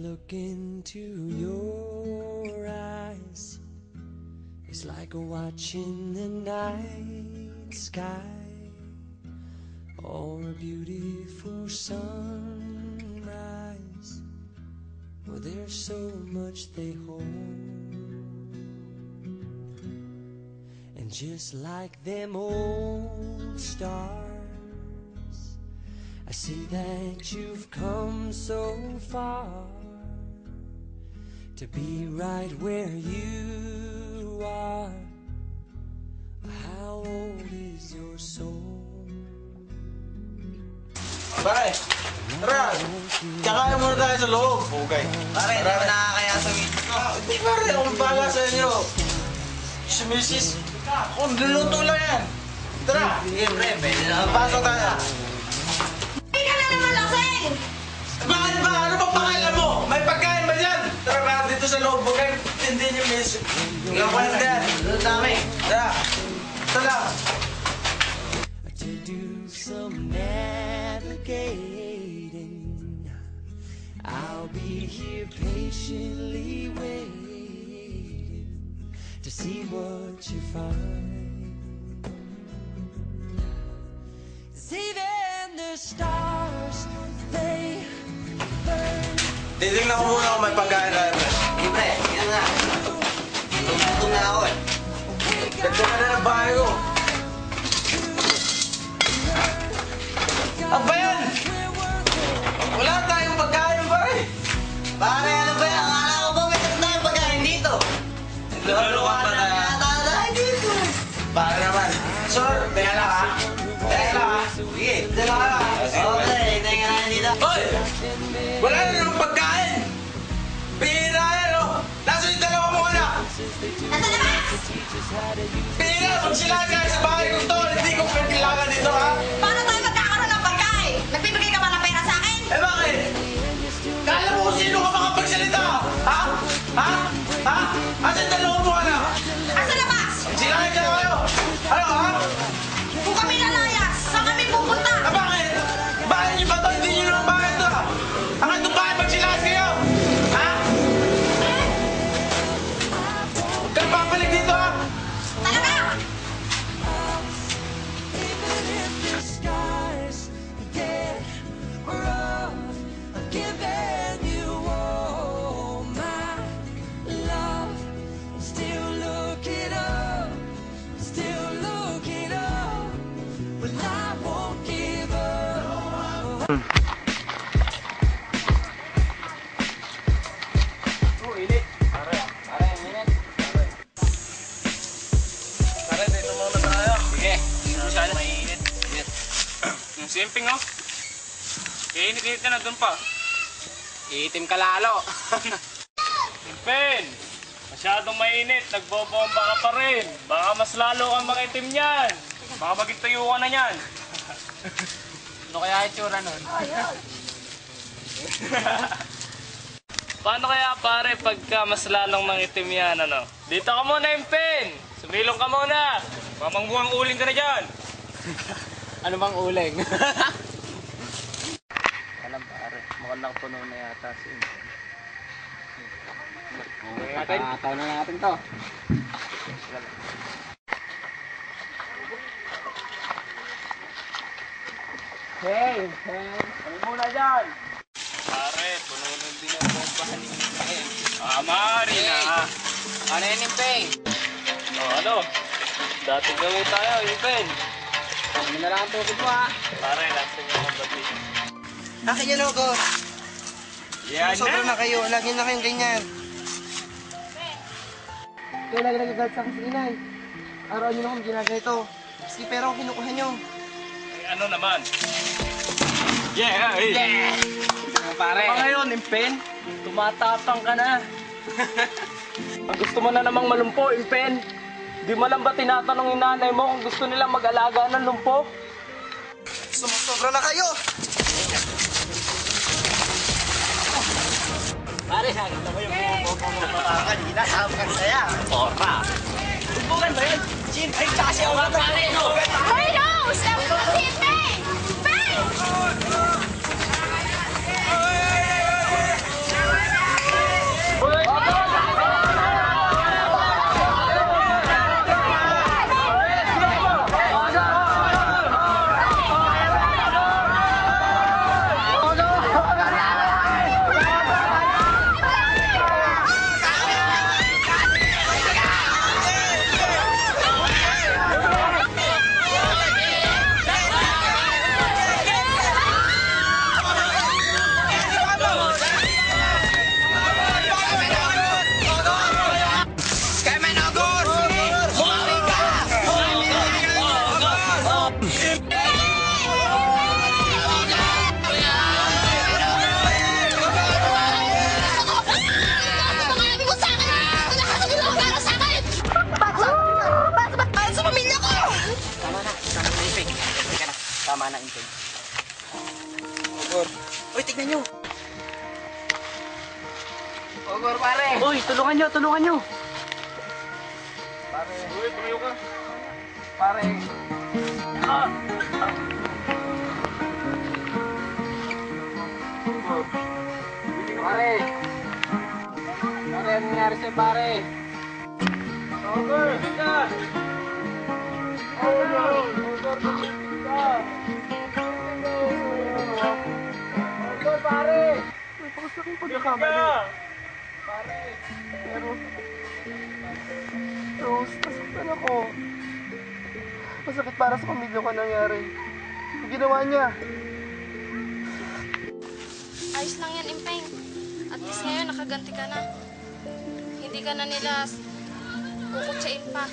look into your eyes, it's like watching the night sky or a beautiful sunrise. Well, there's so much they hold, and just like them old stars, I see that you've come so far to be right where you are. How old is your soul? Pare, tara! Tsakain muna tayo sa loob. Okay. Pare, hindi mo nakakaya sa witness ko. Hindi pare, akong bahala sa inyo. Si Mrs. Kung luluto lang yan. Tara! Sige, pre, pwede na. Pasok tayo. Hindi ka na naman lasing! Bakit ba? Ano ba pangalan mo? May pagkain ba dyan? Tara ba dito sa loob. Okay, hindi niyo miss. Ngayon ko lang din. Doon dami. Tara. Tara. To do some navigating, I'll be here patiently waiting to see what you find. 'Cause even the stars, they burn. Titingnan ko muna kung may pagkain tayo. Sige, pre, yan nga. Gutom na ako eh. Ganda na ng bahay ko. Ano ba yan? Wala tayong pagkain pare. Pare, ano ba yan? Akala ko ba may tayong pagkain dito? Naglulukan pa tayo. Tayo dito. Pare naman. Sir, teka lang ha. Teka lang ha. Sige. Teka lang ha. Oo, pre, hintayin ka natin dito. Hoy! Wala na ng pagkain! Pihira yan o! Nasaan yung dalawa mo anak? Nasa labas! Pihira! Pag sila kayo sa bahay ko to, hindi ko kailangan dito ha! Paano tayo magkakaroon ng pagkain? Nagbibigay ka ba ng pera sa akin? Eh bakit? Kala mo kung sino ka makapagsalita? Ha? Ha? Ha? Nasaan yung dalawa mo anak? Nasa labas! Sila kayo! Ano ha? Kung kami nalayas, saan kami pupunta? Ah, bakit? Bahay niyo ba to? Hindi niyo naman bahay to ha? Ang itong bahay pag sila kayo? Ha? Huwag ka papalik dito ha? Talaga? Even if the skies get rough, I'm giving you all my love. I'm still looking up, still looking up, but I won't give up. Oh, init. Pare, ang init. Pare, dito muna tayo. Sige, masyado mainit. yung simping oh. Init-init na doon pa. Iitim ka lalo. Simpin, masyadong mainit. Nagbobomba ka pa rin. Baka mas lalo kang mangitim yan. Baka maging tuyo ka na yan. Ano kaya itsura nun? Paano kaya pare pagka mas lalong mangitim yan ano? Dito ka muna Impin! Sumilong ka muna! Mamangbuang uling ka na dyan! Ano bang uling? Alam pare, mukhang nakapuno na yata si Impin. Nakataw na natin to. Hey, Kami muna dyan! Pare, puno na din ang bombahan ni Impin. Mari na! ano yan yung peng? Ano? Dati gawin tayo, Impin. Ano na lang ang tubig mo ha? Pare, nasa niyo ang babi. Akin yung logo. Yan Sobra na! na kayo. Lagi na kayong ganyan. Kayo lagi nagagalit sa akin sa inay. Araw nyo na akong ginagawa ito. Kasi pera ko kinukuha nyo. Ano naman? Yeah! Pare. Pa ngayon, Impen, tumatapang ka na. Pag gusto mo na namang malumpo, Impen, di mo lang ba tinatanong yung nanay mo kung gusto nilang mag-alaga ng lumpo? Sumusobra na kayo. Pare, nakita mo yung Baka kanina, sabi ka saya. Ora! Tumbukan ba yun? Jim, ay kasi ako lang pare! Hurry no! Stop ko si Peng! Peng! Ogor. Uy, tignan nyo. Ogor, pare. Uy, tulungan nyo, tulungan nyo. Pare. Uy, tumayo ka. Pare. Pare. Pare, ano nangyari sa'yo, pare? Over, ka. Ogor, ka. Ogor, pare. May pakasakang pagkakamali. Pare. Pero... Rose, nasaktan ako. Masakit para sa pamilya ko nangyari. Ang ginawa niya. Ayos lang yan, Impeng. At least ngayon, nakaganti ka na. Hindi ka na nila kukutsain pa.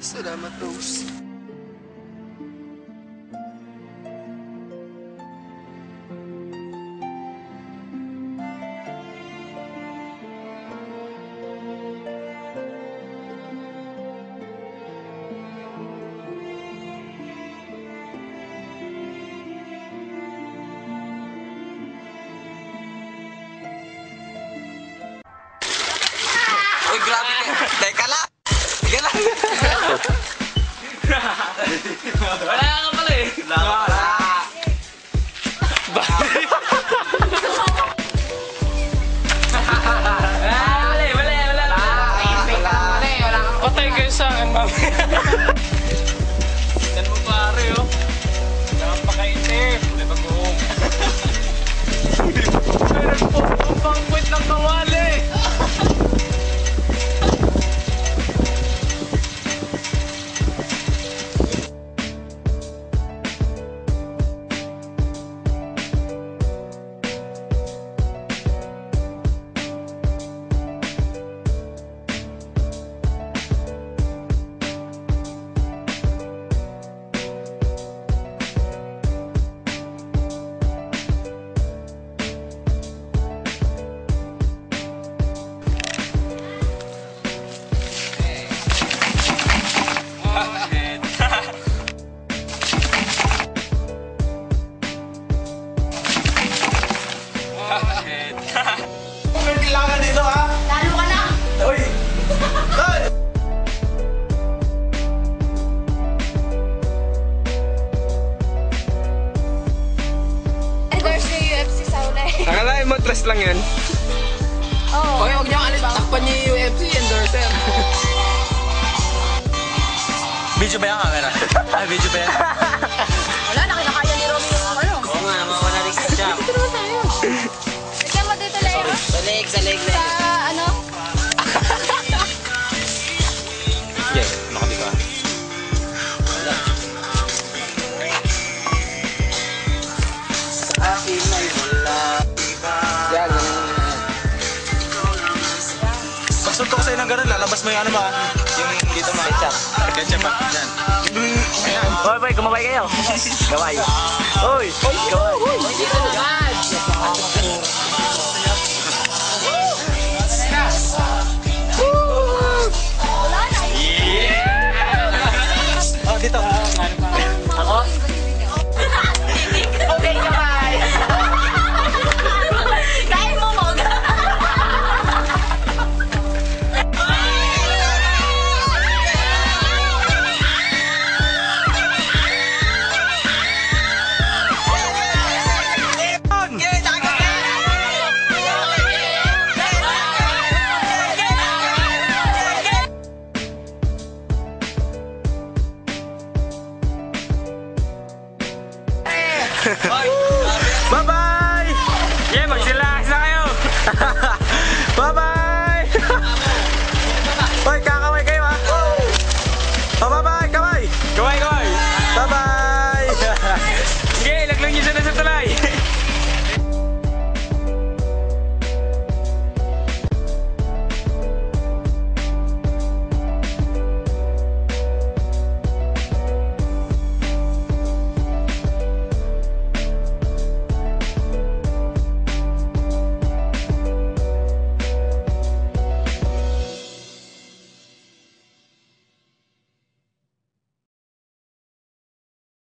Salamat, Rose. Uy, grabe ka. Teka lang. Teka lang. Wala ka pala eh. Wala. Patay kayo sa akin, mami. Yan mo pare, oh. Napakainip. May bagoong. Meron po ang pangkwit ng kawali. May kailangan dito, ha? Lalo ka na. Uy! Hoy! Endorse yung UFC sa uli. Akalain mo, trust lang yan. Oo. Okay, huwag niyo alis. Takpan niyo yung UFC endorser. Video ba yung camera? Ay, video ba yan? Wala, nakinakaya ni Romy yung ano. Oo nga, mawala rin sa jam. Dito naman tayo. Lagyan mo dito, Leo. Sa leg. Sa ano? Sige, makabi ka. Wala. Sa akin ay wala iba. Yan, Pagsunto ko sa'yo ng gano'n, lalabas mo yung ano ba? Yung dito ma. Ketchup. Ketchup ba? Yan. Hoy, boy, kumabay kayo. Gaway. Hoy, gaway. Oh, dito. Ako? Okay, bye. Kain mo, Mog. Bye-bye!